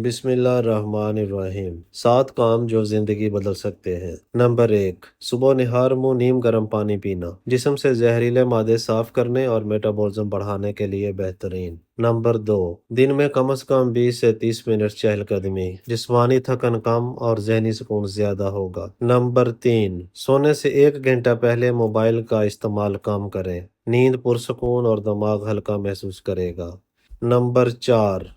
بسم اللہ الرحمن الرحیم۔ 7 کام جو زندگی بدل سکتے ہیں۔ نمبر 1، صبح نہار منہ نیم گرم پانی پینا، جسم سے زہریلے مادے صاف کرنے اور میٹابولزم بڑھانے کے لیے بہترین۔ نمبر 2، دن میں کم از کم 20 سے 30 منٹ چہل قدمی، جسمانی تھکن کم اور ذہنی سکون زیادہ ہوگا۔ نمبر 3، سونے سے 1 گھنٹہ پہلے موبائل کا استعمال کم کریں، نیند پرسکون اور دماغ ہلکا محسوس کرے گا۔ نمبر 4،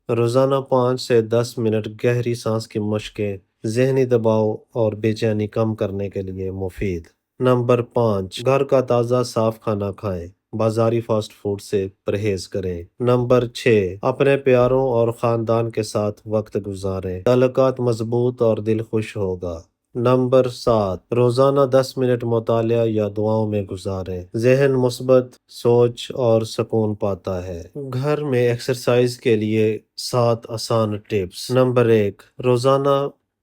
روزانہ 5 سے 10 منٹ گہری سانس کی مشقیں ذہنی دباؤ اور بے چینی کم کرنے کے لیے مفید۔ نمبر 5، گھر کا تازہ صاف کھانا کھائیں، بازاری فاسٹ فوڈ سے پرہیز کریں۔ نمبر 6، اپنے پیاروں اور خاندان کے ساتھ وقت گزاریں، تعلقات مضبوط اور دل خوش ہوگا۔ نمبر 7، روزانہ 10 منٹ مطالعہ یا دعاؤں میں گزاریں، ذہن مثبت سوچ اور سکون پاتا ہے۔ گھر میں ایکسرسائز کے لیے 7 آسان ٹپس۔ نمبر 1، روزانہ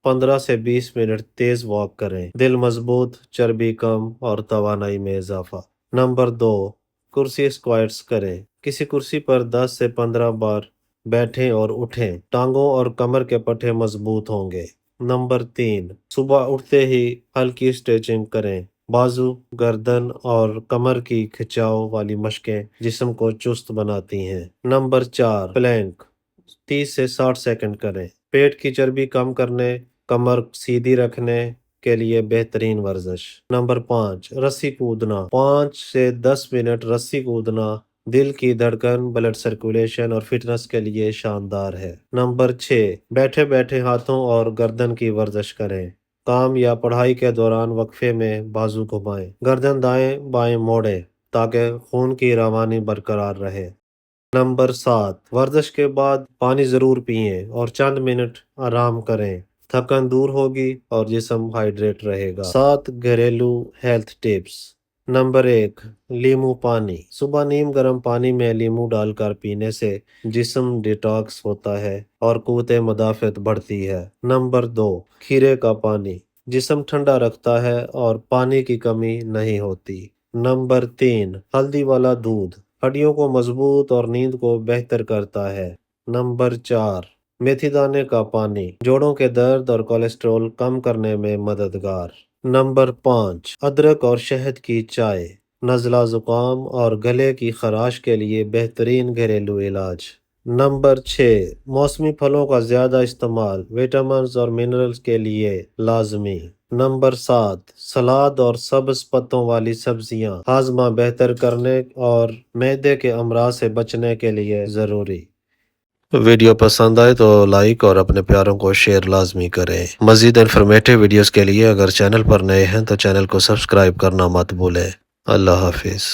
15 سے 20 منٹ تیز واک کریں، دل مضبوط، چربی کم اور توانائی میں اضافہ۔ نمبر 2، کرسی اسکواٹس کریں، کسی کرسی پر 10 سے 15 بار بیٹھیں اور اٹھیں، ٹانگوں اور کمر کے پٹھے مضبوط ہوں گے۔ نمبر 3، صبح اٹھتے ہی ہلکی اسٹریچنگ کریں، بازو، گردن اور کمر کی کھچاؤ والی مشقیں جسم کو چست بناتی ہیں۔ نمبر 4، پلینک 30 سے 60 سیکنڈ کریں، پیٹ کی چربی کم کرنے، کمر سیدھی رکھنے کے لیے بہترین ورزش۔ نمبر 5، رسی کودنا 5 سے 10 منٹ رسی کودنا دل کی دھڑکن، بلڈ سرکولیشن اور فٹنس کے لیے شاندار ہے۔ نمبر 6، بیٹھے بیٹھے ہاتھوں اور گردن کی ورزش کریں، کام یا پڑھائی کے دوران وقفے میں بازو گھمائیں، گردن دائیں بائیں موڑیں تاکہ خون کی روانی برقرار رہے۔ نمبر 7، ورزش کے بعد پانی ضرور پئیں اور چند منٹ آرام کریں، تھکن دور ہوگی اور جسم ہائیڈریٹ رہے گا۔ 7 گھریلو ہیلتھ ٹپس۔ نمبر 1، لیمو پانی، صبح نیم گرم پانی میں لیمو ڈال کر پینے سے جسم ڈیٹاکس ہوتا ہے اور قوت مدافعت بڑھتی ہے۔ نمبر 2، کھیرے کا پانی، جسم ٹھنڈا رکھتا ہے اور پانی کی کمی نہیں ہوتی۔ نمبر 3، ہلدی والا دودھ، ہڈیوں کو مضبوط اور نیند کو بہتر کرتا ہے۔ نمبر 4، میتھی دانے کا پانی، جوڑوں کے درد اور کولیسٹرول کم کرنے میں مددگار۔ نمبر 5، ادرک اور شہد کی چائے، نزلہ زکام اور گلے کی خراش کے لیے بہترین گھریلو علاج۔ نمبر 6، موسمی پھلوں کا زیادہ استعمال، وٹامنز اور منرلز کے لیے لازمی۔ نمبر 7، سلاد اور سبز پتوں والی سبزیاں ہاضمہ بہتر کرنے اور معدے کے امراض سے بچنے کے لیے ضروری۔ ویڈیو پسند آئے تو لائک اور اپنے پیاروں کو شیئر لازمی کریں۔ مزید انفارمیٹیو ویڈیوز کے لیے اگر چینل پر نئے ہیں تو چینل کو سبسکرائب کرنا مت بھولیں۔ اللہ حافظ۔